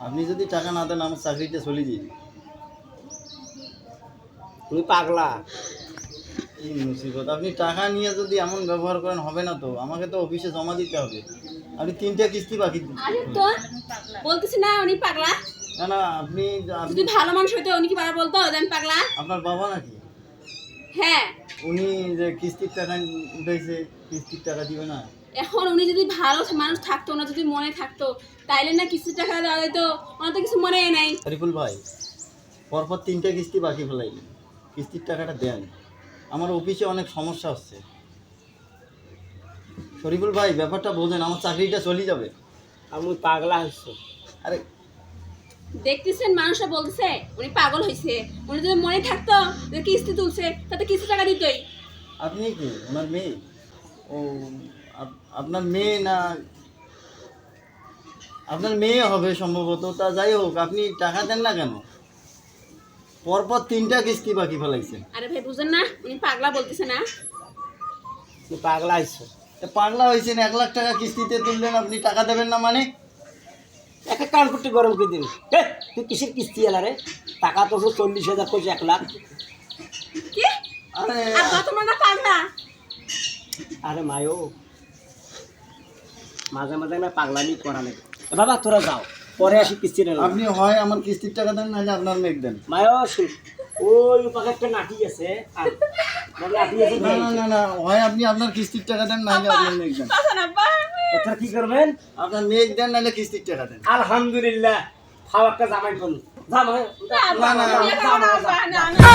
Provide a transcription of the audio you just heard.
আপনি যদি টাকা না দেন আমার চাকরিটা চলে যাবে। তুমি পাগলা। কি মুসিবত, আপনি টাকা নিয়ে যদি এমন ব্যবহার করেন হবে না তো, আমাকে তো অফিসে জমা দিতে হবে। আপনি 3টা কিস্তি বাকি আরে তো বলতেছি না উনি পাগলা। না না, আপনি যদি ভালো মানুষ হইতো উনি কি বারবার বলতো যে আমি পাগলা? আপনার বাবা নাকি? হ্যাঁ, উনি যে কিস্তির টাকা উঠাইছে, কিস্তির টাকা দিবে না? এখন উনি যদি ভালো মানুষ থাকতো না, যদি মনে থাকতো তাইলে না কিছু টাকা দেওয়া হইতো। ওনার তো কিছু মনে নাই। শরীফুল ভাই, পরপর 3টা কিস্তি বাকি ফেলাইলেন, কিস্তির টাকাটা দেন। আমার অফিসে অনেক সমস্যা হচ্ছে। শরীফুল ভাই, ব্যাপারটা বোঝেন, আমার চাকরিটা চলে যাবে। আমি পাগলা হইছো। আরে দেখতেছেন মানুষরা বলতেছে উনি পাগল হয়েছে। উনি যদি মনে থাকতো যে কিস্তি তুলছে তাতে কিস্তি টাকা দিতই। আপনি কি ওনার মেয়ে? ও, আপনার মেয়ে না, আপনার মেয়ে হবে সম্ভবত। তা যাই হোক, আপনি টাকা দেন না কেন? পরপর 3টা কিস্তি বাকি ফেলাইছেন। আরে ভাই বুঝেন না উনি পাগলা বলতেছে না? তুমি পাগলা হইছো। তা পাগলা হয়েছেন, 1 লাখ টাকা কিস্তিতে তুললেন, আপনি টাকা দেবেন না মানে? একটা কান করতে গরম করে দিন। তুই কিসের কিস্তি এলা রে? টাকা তো 40,000 কইছে 1 লাখ। কি আরে আব্বা তোমার না পাগলা? আরে মায়ো, মাঝে মাঝে না পাগলামি করা নেই। বাবা তোরা যাও, পরে আসি কিস্তি নেব। আপনি হয় আমার কিস্তির টাকা দেন, নাহলে আপনার মেঘ দেন। মায়ো ওই পাশে একটা নাটি আছে, আর নাটি আছে। না না না না, হয় আপনি আপনার কিস্তির টাকা দেন, নাহলে আপনার মেঘ দেন। কথা না আব্বা। আপনারা কি করবেন? আপনার মেঘ দেন, নাহলে কিস্তির টাকা দেন। আলহামদুলিল্লাহ, খাও একটা জামাই ফোন। জামাই না, না, না না।